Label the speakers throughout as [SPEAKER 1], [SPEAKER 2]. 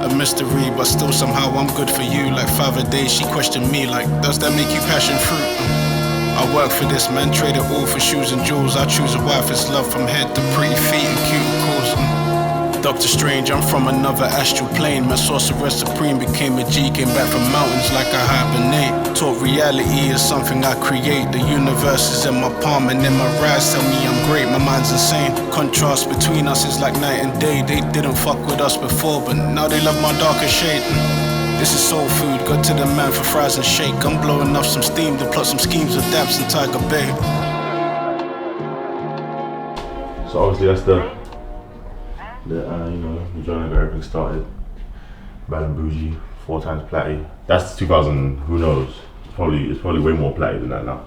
[SPEAKER 1] a mystery, but still somehow I'm good for you. Like 5 a day, she questioned me like, does that make you passion fruit? I work for this, man, trade it all for shoes and jewels. I choose a wife, it's love from head to pretty feet and cuticles. Doctor Strange, I'm from another astral plane. My sorcerer supreme became a G, came back from mountains like I hibernate. Taught reality is something I create. The universe is in my palm and in my rise tell me I'm great, my mind's insane. Contrast between us is like night and day. They didn't fuck with us before, but now they love my darker shade. This is soul food, go to the man for fries and shake. I'm blowing off some steam to plot some schemes with Daps and Tiger Bay.
[SPEAKER 2] So obviously that's the joint that everything started. Bad and Bougie, 4 times platty. That's 2000, who knows? It's probably way more platty than that now.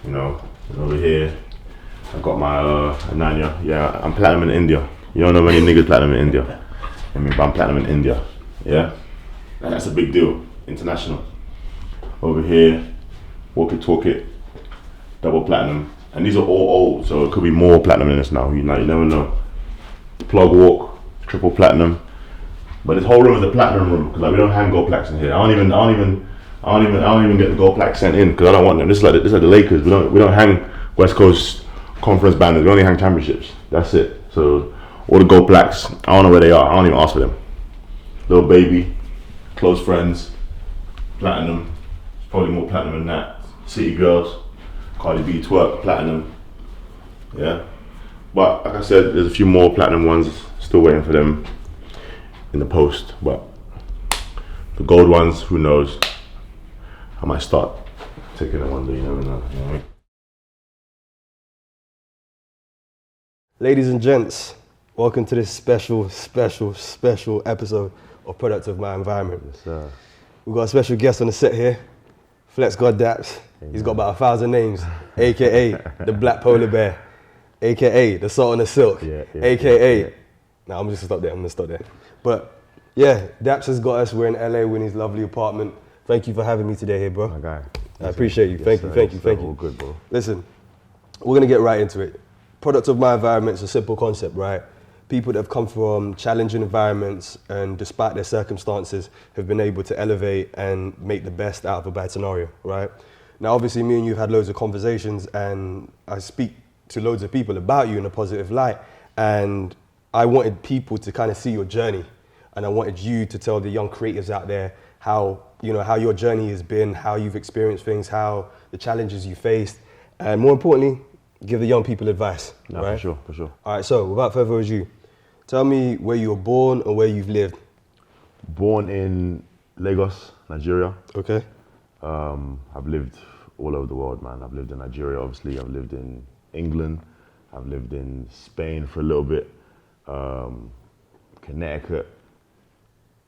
[SPEAKER 2] You know, and over here, I got my Nanya. Yeah, I'm platinum in India. You don't know many niggas platinum in India. I mean, but I'm platinum in India. Yeah? And that's a big deal, international. Over here, Walk It, Talk It, double platinum. And these are all old, so it could be more platinum than this now. You never know. Plug Walk, triple platinum. But this whole room is a platinum room because like we don't hang gold plaques in here. I don't even get the gold plaques sent in because I don't want them. This is like the Lakers. We don't hang West Coast conference banners. We only hang championships. That's it. So all the gold plaques, I don't know where they are. I don't even ask for them. Lil Baby, Close Friends, platinum. It's probably more platinum than that. City Girls, Cardi B, Twerk, platinum. Yeah. But like I said, there's a few more platinum ones still waiting for them in the post. But the gold ones, who knows? I might start taking them one day, you never know. You know what I mean?
[SPEAKER 3] Ladies and gents, welcome to this special episode of Product of My Environment.
[SPEAKER 2] Yes, sir.
[SPEAKER 3] We've got a special guest on the set here, Flex God Daps. He's got about 1,000 names, aka the Black Polar Bear, aka the Salt on the Silk, aka. Nah, I'm just gonna stop there. But yeah, Daps has got us. We're in LA, we're in his lovely apartment. Thank you for having me today here, bro.
[SPEAKER 2] My guy.
[SPEAKER 3] I appreciate you. Thank you.
[SPEAKER 2] All good, bro.
[SPEAKER 3] Listen, we're gonna get right into it. Product of My Environment is a simple concept, right? People that have come from challenging environments and despite their circumstances have been able to elevate and make the best out of a bad scenario, right? Now, obviously, me and you have had loads of conversations and I speak to loads of people about you in a positive light, and I wanted people to kind of see your journey, and I wanted you to tell the young creatives out there how your journey has been, how you've experienced things, how the challenges you faced, and more importantly, give the young people advice.
[SPEAKER 2] No,
[SPEAKER 3] right?
[SPEAKER 2] For sure.
[SPEAKER 3] All right, so without further ado, tell me where you were born or where you've lived.
[SPEAKER 2] Born in Lagos, Nigeria.
[SPEAKER 3] Okay.
[SPEAKER 2] I've lived all over the world, man. I've lived in Nigeria, obviously. I've lived in England. I've lived in Spain for a little bit. Connecticut,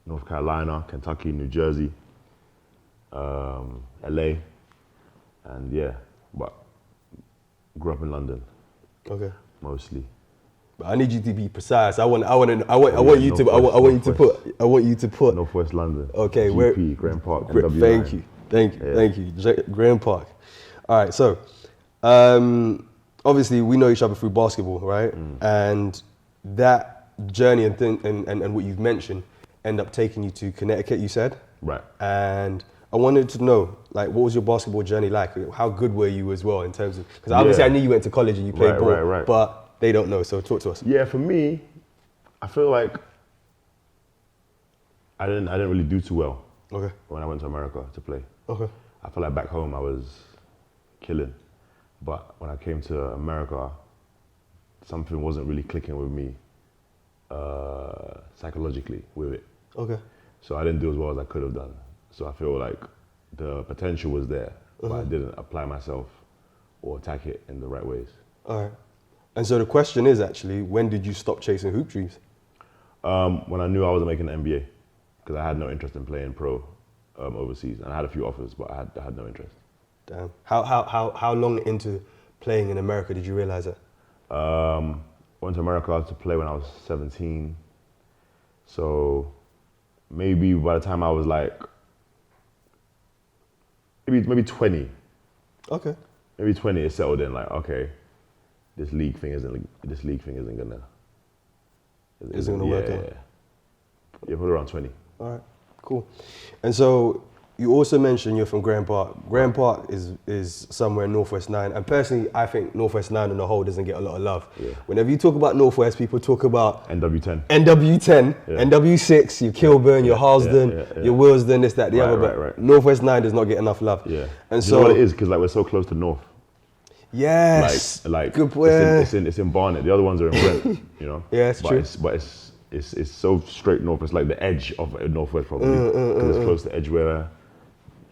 [SPEAKER 2] North Carolina, Kentucky, New Jersey, LA, and yeah, but grew up in London. Okay. Mostly.
[SPEAKER 3] But I need you to be precise. I want you to put
[SPEAKER 2] Northwest London.
[SPEAKER 3] Okay,
[SPEAKER 2] GP, Graham Park, NW9.
[SPEAKER 3] Thank you, Graham Park. All right, so obviously we know each other through basketball, right? And that journey and what you've mentioned end up taking you to Connecticut, you said?
[SPEAKER 2] Right.
[SPEAKER 3] And I wanted to know, like, what was your basketball journey like? How good were you as well in terms of, because obviously I knew you went to college and you played ball,
[SPEAKER 2] right.
[SPEAKER 3] but they don't know, so talk to us.
[SPEAKER 2] Yeah, for me, I feel like I didn't really do too well.
[SPEAKER 3] Okay.
[SPEAKER 2] When I went to America to play.
[SPEAKER 3] Okay.
[SPEAKER 2] I feel like back home I was killing, but when I came to America, something wasn't really clicking with me psychologically with it.
[SPEAKER 3] Okay.
[SPEAKER 2] So I didn't do as well as I could have done. So I feel like the potential was there, but I didn't apply myself or attack it in the right ways.
[SPEAKER 3] All right. And so the question is actually, when did you stop chasing hoop dreams?
[SPEAKER 2] When I knew I wasn't making an NBA, because I had no interest in playing pro overseas, and I had a few offers, but I had no interest.
[SPEAKER 3] Damn. How long into playing in America did you realize that?
[SPEAKER 2] Went to America to play when I was 17. So maybe by the time I was like, maybe 20.
[SPEAKER 3] Okay.
[SPEAKER 2] Maybe 20, it settled in like, okay, this league thing isn't gonna
[SPEAKER 3] work out.
[SPEAKER 2] Yeah. Yeah, probably around 20.
[SPEAKER 3] All right, cool. And so you also mentioned you're from Graham Park. Graham Park is somewhere in Northwest 9. And personally, I think Northwest 9 on the whole doesn't get a lot of love.
[SPEAKER 2] Yeah.
[SPEAKER 3] Whenever you talk about Northwest, people talk about
[SPEAKER 2] NW10.
[SPEAKER 3] NW10,
[SPEAKER 2] Yeah.
[SPEAKER 3] NW6, your Kilburn, your Harlesden, your Willesden, this, that, the other. But
[SPEAKER 2] Right.
[SPEAKER 3] Northwest 9 does not get enough love.
[SPEAKER 2] Yeah.
[SPEAKER 3] And
[SPEAKER 2] Do you know what it is? Because like we're so close to North.
[SPEAKER 3] Yes.
[SPEAKER 2] Like
[SPEAKER 3] good point.
[SPEAKER 2] it's in Barnet. The other ones are in Brent. You know.
[SPEAKER 3] Yeah, it's true.
[SPEAKER 2] It's so straight north. It's like the edge of Northwest probably because it's close to Edgware,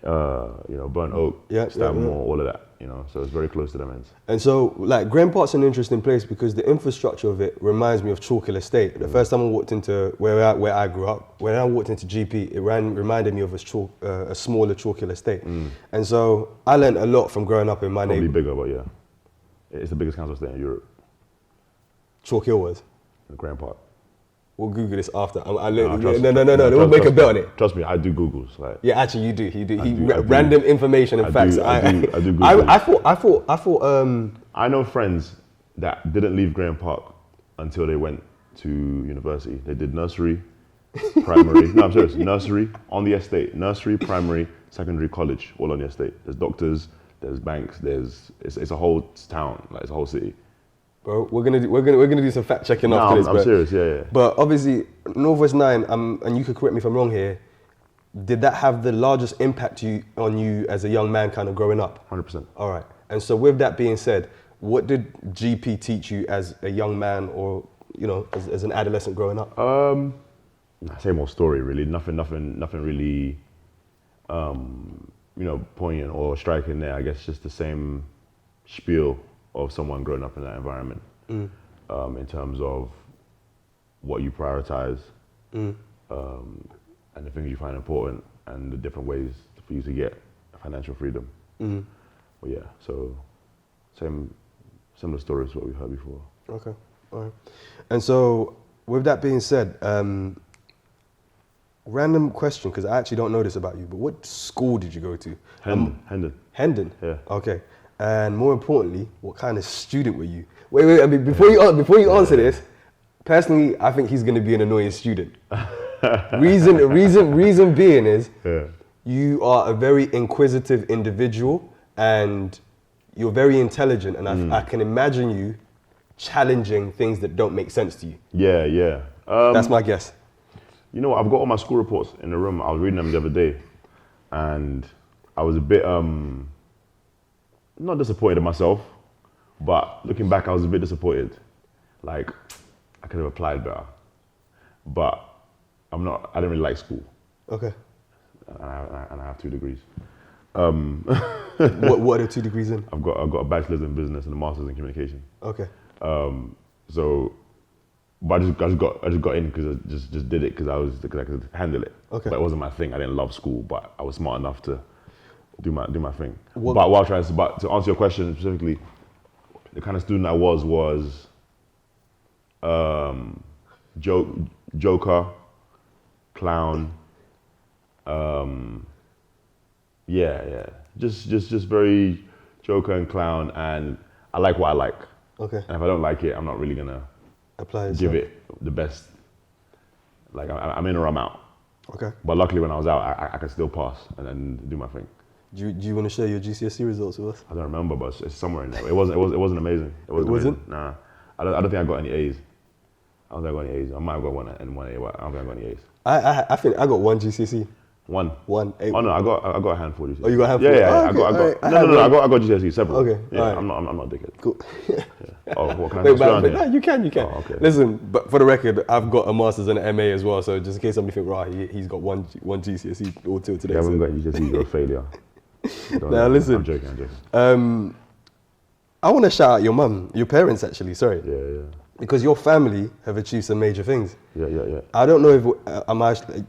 [SPEAKER 2] Burnt Oak, Stanmore, all of that. You know, so it's very close to them ends.
[SPEAKER 3] And so, like, Graham Park's an interesting place because the infrastructure of it reminds me of Chalkhill Estate. The first time I walked into where I grew up, when I walked into GP, it reminded me of a smaller Chalkhill Estate. And so I learned a lot from growing up in my
[SPEAKER 2] Probably
[SPEAKER 3] neighborhood.
[SPEAKER 2] bigger, but yeah, it's the biggest council estate in Europe.
[SPEAKER 3] Chalkhill was.
[SPEAKER 2] Graham Park.
[SPEAKER 3] We'll Google this after. No,
[SPEAKER 2] trust-
[SPEAKER 3] we'll make a bet on it.
[SPEAKER 2] Trust me, I do Googles. Like,
[SPEAKER 3] Yeah, actually, you do. I
[SPEAKER 2] do.
[SPEAKER 3] Random information and facts.
[SPEAKER 2] I do Google.
[SPEAKER 3] I thought.
[SPEAKER 2] I know friends that didn't leave Graham Park until they went to university. They did nursery, primary. No, I'm serious. Nursery on the estate. Nursery, primary, secondary, college, all on the estate. There's doctors. There's banks. It's a whole town. Like it's a whole city.
[SPEAKER 3] Bro, we're gonna do some fact checking after this.
[SPEAKER 2] I'm serious. Yeah.
[SPEAKER 3] But obviously, Northwest 9, and you could correct me if I'm wrong here. Did that have the largest impact on you as a young man, kind of growing up?
[SPEAKER 2] 100%.
[SPEAKER 3] All right. And so, with that being said, what did GP teach you as a young man, or as an adolescent growing up?
[SPEAKER 2] Same old story, really. Nothing really, poignant or striking there. I guess just the same spiel of someone growing up in that environment, in terms of what you prioritize, and the things you find important, and the different ways for you to get financial freedom. But yeah, so similar stories to what we've heard before.
[SPEAKER 3] Okay, all right. And so, with that being said, random question, because I actually don't know this about you, but what school did you go to?
[SPEAKER 2] Hendon.
[SPEAKER 3] Hendon?
[SPEAKER 2] Yeah.
[SPEAKER 3] Okay. And more importantly, what kind of student were you? Wait, I mean, before you answer this, personally, I think he's going to be an annoying student. Reason being is, you are a very inquisitive individual and you're very intelligent, and I can imagine you challenging things that don't make sense to you.
[SPEAKER 2] Yeah.
[SPEAKER 3] That's my guess.
[SPEAKER 2] You know what, I've got all my school reports in the room. I was reading them the other day, and I was a bit, not disappointed in myself, but looking back, I was a bit disappointed. Like, I could have applied better. But I didn't really like school.
[SPEAKER 3] Okay.
[SPEAKER 2] And I have 2 degrees.
[SPEAKER 3] What are the 2 degrees in?
[SPEAKER 2] I've got a bachelor's in business and a master's in communication.
[SPEAKER 3] Okay.
[SPEAKER 2] But I just got in because I just did it because I could handle it.
[SPEAKER 3] Okay.
[SPEAKER 2] But it wasn't my thing. I didn't love school, but I was smart enough to do my thing. But to answer your question specifically, the kind of student I was joker, clown, just very joker and clown, and I like what I like.
[SPEAKER 3] Okay.
[SPEAKER 2] And if I don't like it, I'm not really gonna give it the best. Like I'm in or I'm out.
[SPEAKER 3] Okay.
[SPEAKER 2] But luckily, when I was out, I could still pass and then do my thing.
[SPEAKER 3] Do you want to share your GCSE results with us?
[SPEAKER 2] I don't remember, but it's somewhere in there. It wasn't amazing. It wasn't? Amazing. Nah. I don't think I got any A's. I don't think I got any A's. I might have got one and one A, but I don't think I got any A's.
[SPEAKER 3] I think I got one GCSE.
[SPEAKER 2] One.
[SPEAKER 3] A.
[SPEAKER 2] Oh no, I got a handful. GCSE.
[SPEAKER 3] Oh, you got a handful?
[SPEAKER 2] Yeah.
[SPEAKER 3] Okay.
[SPEAKER 2] I got GCSE several.
[SPEAKER 3] Okay.
[SPEAKER 2] Yeah,
[SPEAKER 3] right.
[SPEAKER 2] I'm not a dickhead.
[SPEAKER 3] Cool.
[SPEAKER 2] Yeah. Oh, what can I
[SPEAKER 3] Wait,
[SPEAKER 2] say?
[SPEAKER 3] no, you can.
[SPEAKER 2] Oh, okay.
[SPEAKER 3] Listen, but for the record, I've got a master's and an MA as well. So just in case somebody think, right, he's got one GCSE all till today.
[SPEAKER 2] You haven't got GCSE, you're a failure.
[SPEAKER 3] Now listen.
[SPEAKER 2] I'm joking.
[SPEAKER 3] I want to shout out your mum, your parents actually. Sorry.
[SPEAKER 2] Yeah.
[SPEAKER 3] Because your family have achieved some major things.
[SPEAKER 2] Yeah.
[SPEAKER 3] I don't know if I'm actually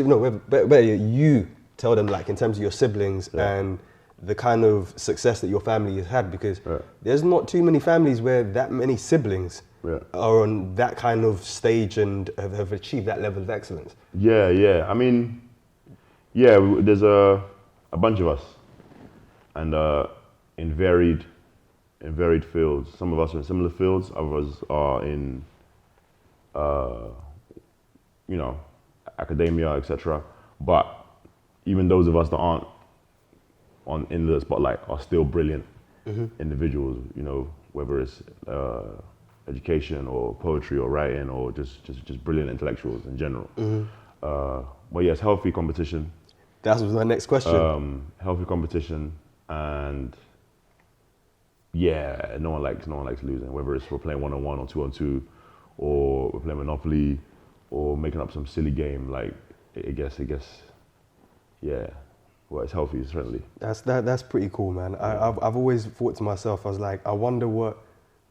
[SPEAKER 3] no. Better you tell them, like, in terms of your siblings and the kind of success that your family has had, because there's not too many families where that many siblings are on that kind of stage and have achieved that level of excellence.
[SPEAKER 2] Yeah. I mean, there's a bunch of us, and in varied fields. Some of us are in similar fields. Others are in, academia, etc. But even those of us that aren't in the spotlight are still brilliant individuals, you know, whether it's education or poetry or writing or just brilliant intellectuals in general. But yes, healthy competition.
[SPEAKER 3] That was my next question.
[SPEAKER 2] Healthy competition, and yeah, no one likes losing, whether it's we're playing 1-on-1 or 2-on-2, or we're playing Monopoly, or making up some silly game. Like, I guess, yeah. Well, it's healthy, certainly.
[SPEAKER 3] That's pretty cool, man.
[SPEAKER 2] Yeah.
[SPEAKER 3] I've always thought to myself, I was like, I wonder what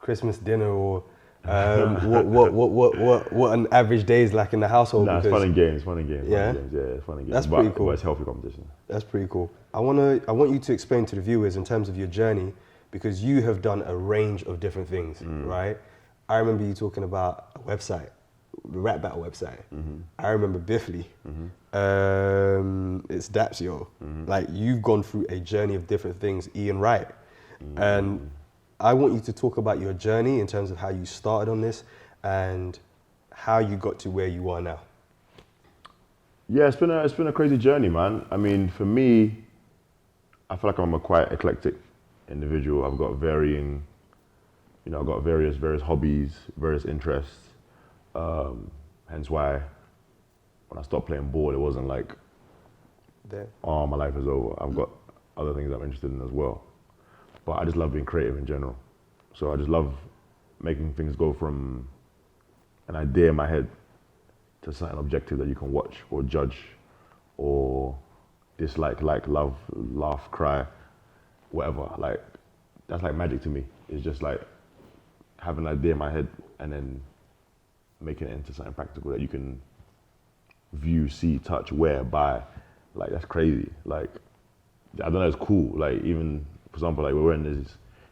[SPEAKER 3] Christmas dinner or what an average day is like in the household.
[SPEAKER 2] Nah, it's fun and games.
[SPEAKER 3] Yeah?
[SPEAKER 2] Yeah, it's fun and games.
[SPEAKER 3] That's pretty cool.
[SPEAKER 2] But it's healthy competition.
[SPEAKER 3] That's pretty cool. I want you to explain to the viewers in terms of your journey, because you have done a range of different things, right? I remember you talking about a website, the rap battle website. I remember Biffly. It's Daps, yo. Like, you've gone through a journey of different things, Ian Wright. And I want you to talk about your journey in terms of how you started on this and how you got to where you are now.
[SPEAKER 2] Yeah, it's been a crazy journey, man. I mean, for me, I feel like I'm a quite eclectic individual. I've got varying, you know, I've got various hobbies, various interests. Hence why when I stopped playing ball, it wasn't like, oh, my life is over. I've got other things I'm interested in as well. But I just love being creative in general. So I just love making things go from an idea in my head to something objective that you can watch or judge or dislike, like, love, laugh, cry, whatever. Like, that's like magic to me. It's just like having an idea in my head and then making it into something practical that you can view, see, touch, wear, buy. Like, that's crazy. Like, I don't know, it's cool. Like, even, for example, like, we're wearing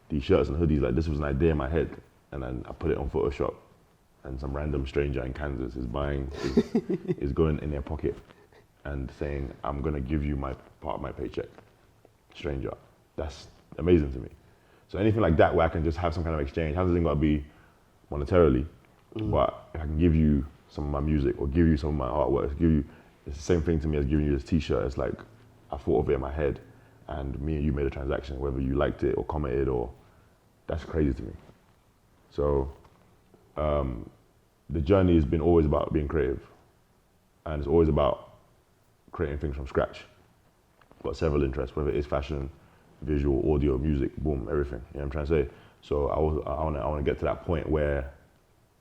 [SPEAKER 2] these shirts and hoodies. Like, this was an idea in my head, and then I put it on Photoshop, and some random stranger in Kansas is going in their pocket and saying, I'm gonna give you my part of my paycheck. Stranger. That's amazing to me. So anything like that where I can just have some kind of exchange, it hasn't got to be monetarily, but if I can give you some of my music or give you some of my artwork, it's the same thing to me as giving you this t-shirt. It's like, I thought of it in my head and me and you made a transaction, whether you liked it or commented, or that's crazy to me. So the journey has been always about being creative, and it's always about creating things from scratch. Got several interests, whether it's fashion, visual, audio, music, boom, everything. You know what I'm trying to say? So I want to get to that point where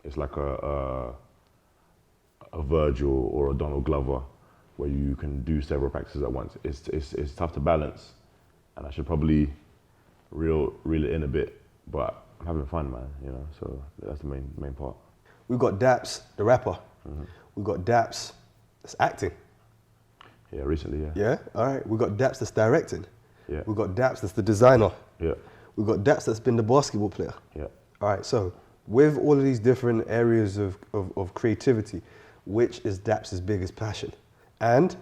[SPEAKER 2] it's like a Virgil or a Donald Glover, where you can do several practices at once. It's tough to balance, and I should probably reel it in a bit, but I'm having fun, man. You know, so that's the main part.
[SPEAKER 3] We've got Daps, the rapper. We've got Daps, that's acting.
[SPEAKER 2] Yeah, recently, yeah.
[SPEAKER 3] Yeah, all right. We've got Daps that's directing.
[SPEAKER 2] Yeah.
[SPEAKER 3] We've got Daps that's the designer.
[SPEAKER 2] Yeah.
[SPEAKER 3] We've got Daps that's been the basketball player.
[SPEAKER 2] Yeah.
[SPEAKER 3] All right, so with all of these different areas of creativity, which is Daps' biggest passion? And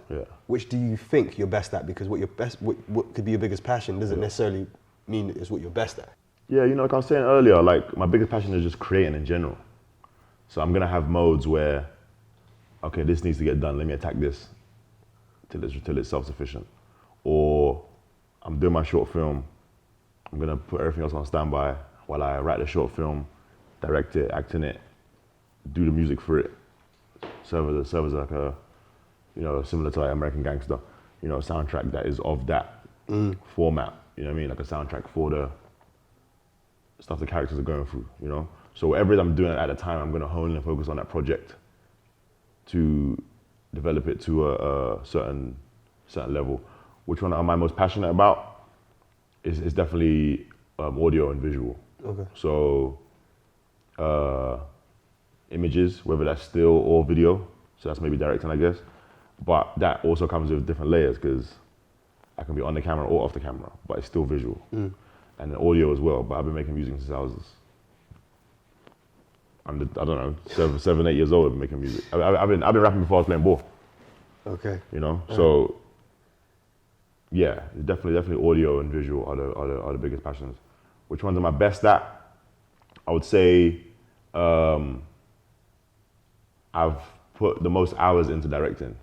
[SPEAKER 3] which do you think you're best at? Because what could be your biggest passion doesn't necessarily mean it's what you're best at.
[SPEAKER 2] Yeah, you know, like I was saying earlier, like, my biggest passion is just creating in general. So I'm gonna have modes where, okay, this needs to get done, let me attack this till it's self-sufficient. Or I'm doing my short film, I'm gonna put everything else on standby while I write the short film, direct it, act in it, do the music for it, serve as like a, you know, similar to like American Gangster, you know, a soundtrack that is of that format, you know what I mean? Like a soundtrack for the stuff the characters are going through, you know? So whatever it is I'm doing at the time, I'm gonna hone and focus on that project to develop it to a certain level. Which one am I most passionate about? Is definitely audio and visual.
[SPEAKER 3] Okay.
[SPEAKER 2] So images, whether that's still or video, so that's maybe directing, I guess. But that also comes with different layers, because I can be on the camera or off the camera, but it's still visual. And then audio as well, but I've been making music since I was, I don't know, 7, 8 years old. I've been making music. I've been rapping before I was playing ball.
[SPEAKER 3] Okay.
[SPEAKER 2] You know, so yeah, definitely audio and visual are the biggest passions. Which ones am I best at? I would say I've put the most hours into directing,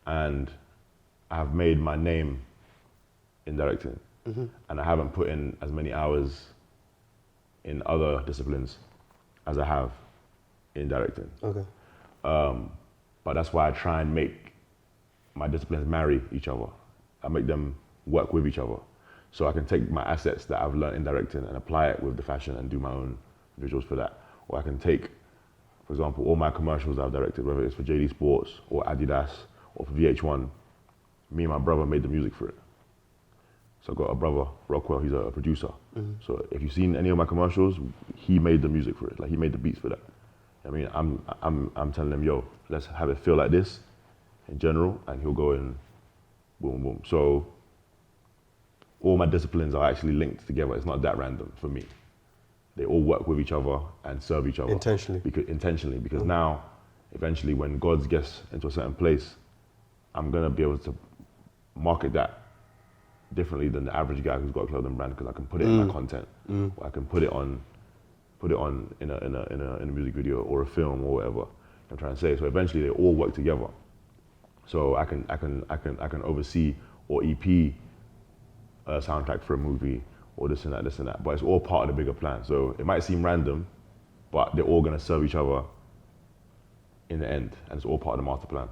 [SPEAKER 2] and I've made my name in directing, and I haven't put in as many hours in other disciplines as I have in directing.
[SPEAKER 3] Okay.
[SPEAKER 2] But that's why I try and make my disciplines marry each other. I make them work with each other. So I can take my assets that I've learned in directing and apply it with the fashion and do my own visuals for that. Or I can take, for example, all my commercials I've directed, whether it's for JD Sports or Adidas or for VH1, me and my brother made the music for it. So I've got a brother, Rockwell, he's a producer. So if you've seen any of my commercials, he made the music for it. Like he made the beats for that. I mean, I'm telling him, yo, let's have it feel like this in general, and he'll go and boom, boom. So all my disciplines are actually linked together. It's not that random for me. They all work with each other and serve each other. Intentionally, because now, eventually, when God gets into a certain place, I'm gonna be able to market that differently than the average guy who's got a clothing brand, because I can put it in my content, or I can put it on in a music video or a film or whatever I'm trying to say. So eventually, they all work together. So I can oversee or EP a soundtrack for a movie or this and that, but it's all part of the bigger plan. So it might seem random, but they're all gonna serve each other in the end, and it's all part of the master plan.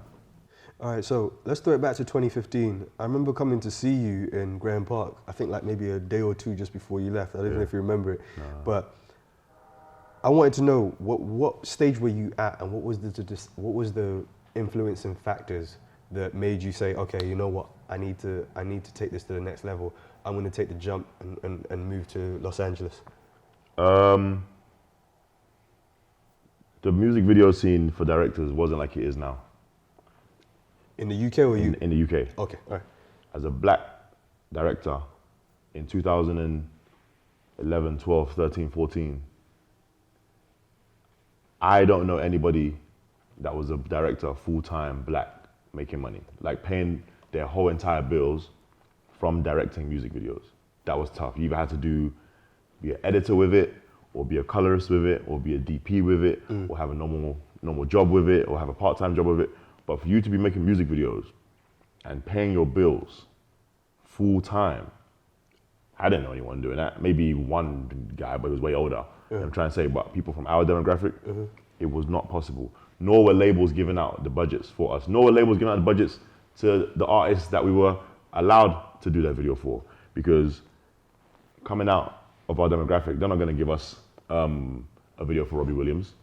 [SPEAKER 3] All right, so let's throw it back to 2015. I remember coming to see you in Graham Park, I think like maybe a day or two just before you left. I don't know if you remember it, but I wanted to know what stage were you at, and what was the influencing factors that made you say, okay, you know what, I need to take this to the next level. I'm going to take the jump and move to Los Angeles.
[SPEAKER 2] The music video scene for directors wasn't like it is now.
[SPEAKER 3] In the UK or
[SPEAKER 2] in the UK?
[SPEAKER 3] Okay, all right.
[SPEAKER 2] As a black director in 2011, 12, 13, 14, I don't know anybody that was a director full-time black making money, like paying their whole entire bills from directing music videos. That was tough. You either had to be an editor with it, or be a colorist with it, or be a DP with it, or have a normal job with it, or have a part-time job with it. But for you to be making music videos and paying your bills full-time, I didn't know anyone doing that. Maybe one guy, but he was way older. I'm trying to say, but people from our demographic, it was not possible. Nor were labels giving out the budgets for us. Nor were labels giving out the budgets to the artists that we were allowed to do that video for. Because coming out of our demographic, they're not going to give us a video for Robbie Williams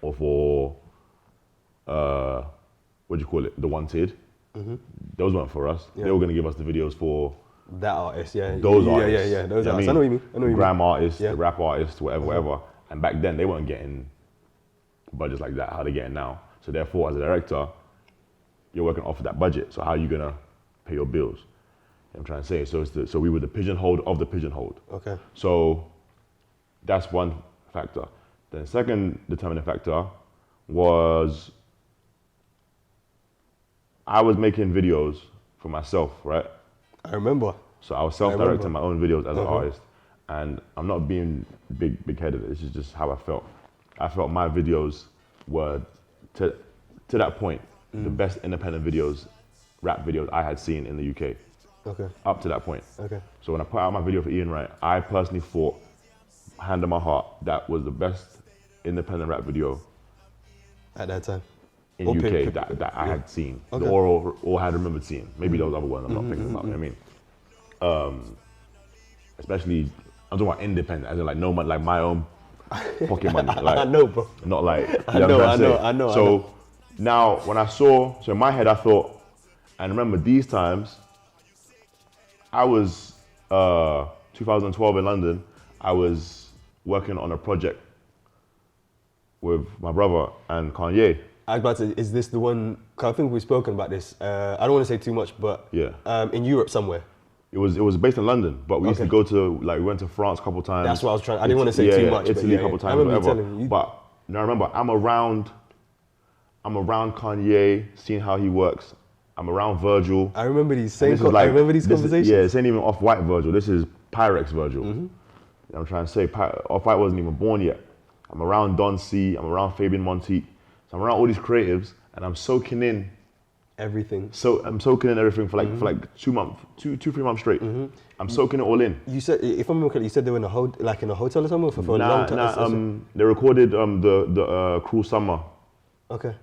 [SPEAKER 2] or for, what do you call it, The Wanted. Those weren't for us. They were going to give us the videos for
[SPEAKER 3] that artist,
[SPEAKER 2] those artists.
[SPEAKER 3] Yeah, those artists. I know what you mean.
[SPEAKER 2] Gram artists, the rap artists, whatever. And back then, they weren't getting budgets like that, how they're getting now. So therefore, as a director, you're working off of that budget. So how are you going to pay your bills? I'm trying to say. So we were the pigeonholed of the pigeonholed.
[SPEAKER 3] Okay.
[SPEAKER 2] So that's one factor. The second determining factor was I was making videos for myself, right?
[SPEAKER 3] I remember.
[SPEAKER 2] So I was self-directing my own videos as an artist, and I'm not being big-headed. This is just how I felt. I felt my videos were, to that point, the best independent videos, rap videos I had seen in the UK.
[SPEAKER 3] Okay.
[SPEAKER 2] Up to that point.
[SPEAKER 3] Okay.
[SPEAKER 2] So when I put out my video for Ian Wright, I personally thought, hand on my heart, that was the best independent rap video
[SPEAKER 3] at that time
[SPEAKER 2] in UK that I had seen, or had remembered seeing. Maybe those other ones I'm not thinking about. You know what I mean? Especially, I'm talking about independent, as in like no money, like my own pocket money. Like,
[SPEAKER 3] I know, bro.
[SPEAKER 2] Not like
[SPEAKER 3] I know.
[SPEAKER 2] So now, when I saw, so in my head I thought, and remember these times, I was 2012 in London. I was working on a project with my brother and Kanye.
[SPEAKER 3] I was about to, is this the one, cause I think we've spoken about this. I don't want to say too much, but in Europe somewhere.
[SPEAKER 2] It was based in London, but we used to go to, like, we went to France a couple times.
[SPEAKER 3] That's what I was trying, I didn't want to say too much.
[SPEAKER 2] Italy a couple times, whatever. But now remember, I'm around Kanye, seeing how he works. I'm around Virgil.
[SPEAKER 3] I remember these conversations.
[SPEAKER 2] This ain't even Off-White Virgil, this is Pyrex Virgil. I'm trying to say, Off-White wasn't even born yet. I'm around Don C, I'm around Fabian Monteith. So I'm around all these creatives, and I'm soaking in
[SPEAKER 3] Everything.
[SPEAKER 2] So I'm soaking in everything for like 2 months, 3 months straight. I'm soaking it all in.
[SPEAKER 3] You said, if I'm correct, you said they were in a hotel or something for a long time.
[SPEAKER 2] They recorded the Cruel Summer.
[SPEAKER 3] Okay.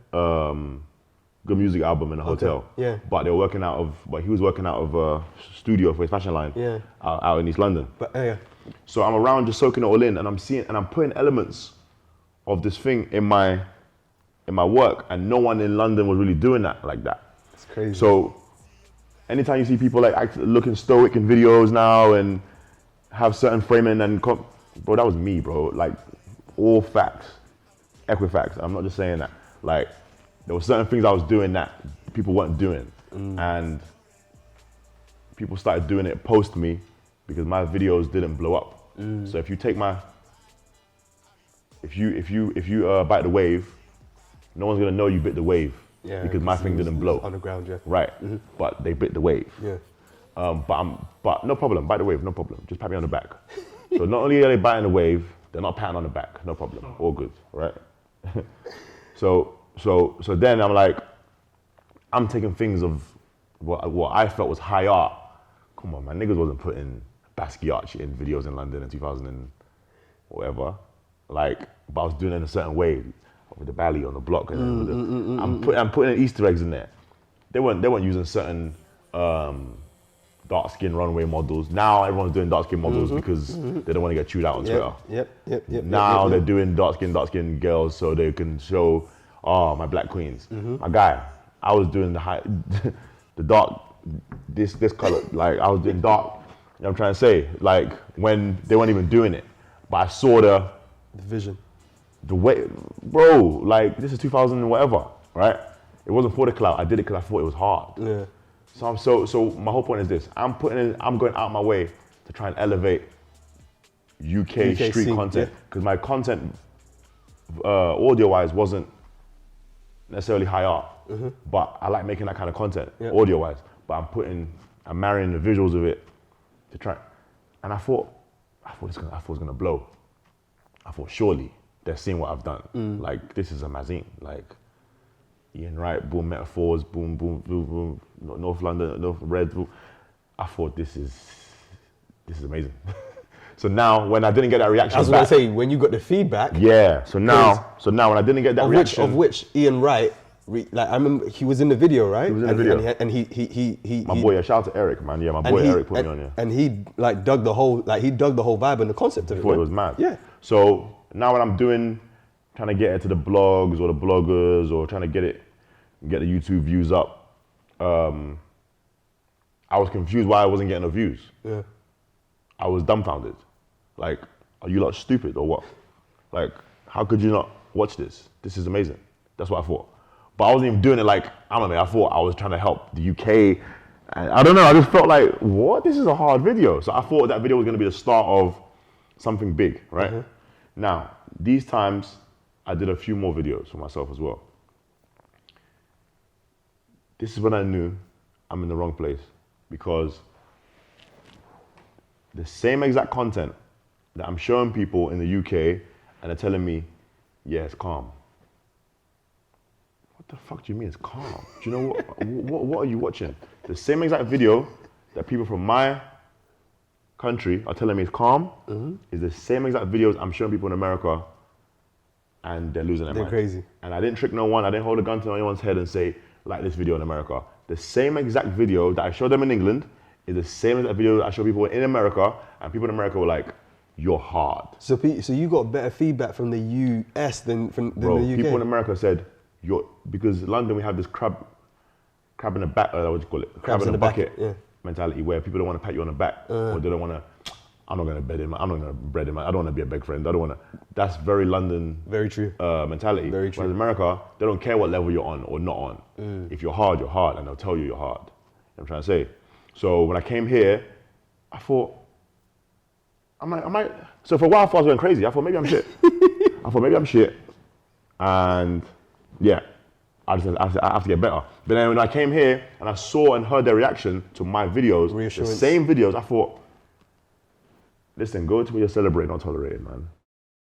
[SPEAKER 2] Good music album in a hotel.
[SPEAKER 3] Yeah.
[SPEAKER 2] But he was working out of a studio for his fashion line.
[SPEAKER 3] Yeah.
[SPEAKER 2] Out in East London.
[SPEAKER 3] But yeah.
[SPEAKER 2] So I'm around just soaking it all in, and I'm putting elements of this thing in my work, and no one in London was really doing that like that.
[SPEAKER 3] It's crazy.
[SPEAKER 2] So anytime you see people like looking stoic in videos now and have certain framing bro, that was me, bro. Like all facts, Equifax. I'm not just saying that. Like there were certain things I was doing that people weren't doing, and people started doing it post me because my videos didn't blow up. So if you take if you bite the wave, no one's gonna know you bit the wave because my thing didn't blow.
[SPEAKER 3] Underground, yeah.
[SPEAKER 2] Right, but they bit the wave.
[SPEAKER 3] Yeah.
[SPEAKER 2] But no problem, bite the wave, no problem. Just pat me on the back. So not only are they biting the wave, they're not patting on the back, no problem, all good, right? So then I'm like, I'm taking things of what I felt was high art. Come on, man, niggas wasn't putting Basquiat shit in videos in London in 2000 and whatever. Like, but I was doing it in a certain way. With the Bally on the block, and I'm putting Easter eggs in there. They weren't using certain dark skin runway models. Now everyone's doing dark skin models because they don't want to get chewed out on Twitter.
[SPEAKER 3] Yep.
[SPEAKER 2] Now they're doing dark skin girls so they can show, my black queens. My guy, I was doing the dark, this color. Like I was doing dark. You know what I'm trying to say? Like when they weren't even doing it, but I saw the
[SPEAKER 3] vision.
[SPEAKER 2] The way, bro, like this is 2000 and whatever, right? It wasn't for the clout. I did it because I thought it was hard. Yeah. So my whole point is this: I'm going out my way to try and elevate UK street scene, content because my content, audio-wise, wasn't necessarily high art, but I like making that kind of content audio-wise. But I'm marrying the visuals of it to try, and I thought it was gonna blow. I thought surely they're seeing what I've done. Like, this is a magazine. Like, Ian Wright, boom, metaphors, boom, boom, boom, boom, North London, North Red. Boom. I thought this is amazing. So now, when I didn't get that reaction,
[SPEAKER 3] I was going to say, when you got the feedback.
[SPEAKER 2] Yeah. So now when I didn't get that reaction,
[SPEAKER 3] of which Ian Wright, like I remember, he was in the video, right?
[SPEAKER 2] He was in the video,
[SPEAKER 3] and he.
[SPEAKER 2] My boy, shout out to Eric, man. Yeah, my boy Eric put me on. Yeah.
[SPEAKER 3] And he like dug the whole vibe and the concept of it.
[SPEAKER 2] I thought it was mad.
[SPEAKER 3] Yeah.
[SPEAKER 2] So now when I'm trying to get it to the blogs or the bloggers or trying to get the YouTube views up, I was confused why I wasn't getting no views. Yeah. I was dumbfounded. Like, are you lot stupid or what? Like, how could you not watch this? This is amazing. That's what I thought. But I wasn't even doing it like, I don't know, I thought I was trying to help the UK. And I don't know, I just felt like, what? This is a hard video. So I thought that video was gonna be the start of something big, right? Now, these times, I did a few more videos for myself as well. This is when I knew I'm in the wrong place because the same exact content that I'm showing people in the UK and they're telling me, yeah, it's calm. What the fuck do you mean it's calm? Do you know what are you watching? The same exact video that people from my country are telling me it's calm is the same exact videos I'm showing people in America and they're losing their mind.
[SPEAKER 3] They're crazy.
[SPEAKER 2] And I didn't trick no one. I didn't hold a gun to anyone's head and say, like this video in America. The same exact video that I showed them in England is the same exact video that I show people in America, and people in America were like, you're hard.
[SPEAKER 3] So you got better feedback from the US than the UK?
[SPEAKER 2] People in America said, because London we have this crab in the back, what do you call it? Crab in the bucket mentality where people don't want to pat you on the back or they don't want to, I'm not going to bread him, I don't want to be a beg friend, that's very London
[SPEAKER 3] very true
[SPEAKER 2] mentality.
[SPEAKER 3] Very true.
[SPEAKER 2] Whereas in America, they don't care what level you're on or not on. If you're hard, and they'll tell you you're hard. You know what I'm trying to say? So when I came here, I thought, I might. So for a while I thought I was going crazy. I thought maybe I'm shit. And yeah, I have to get better. But then when I came here and I saw and heard their reaction to my videos, the same videos, I thought, listen, go to where you're celebrating, not tolerating, man.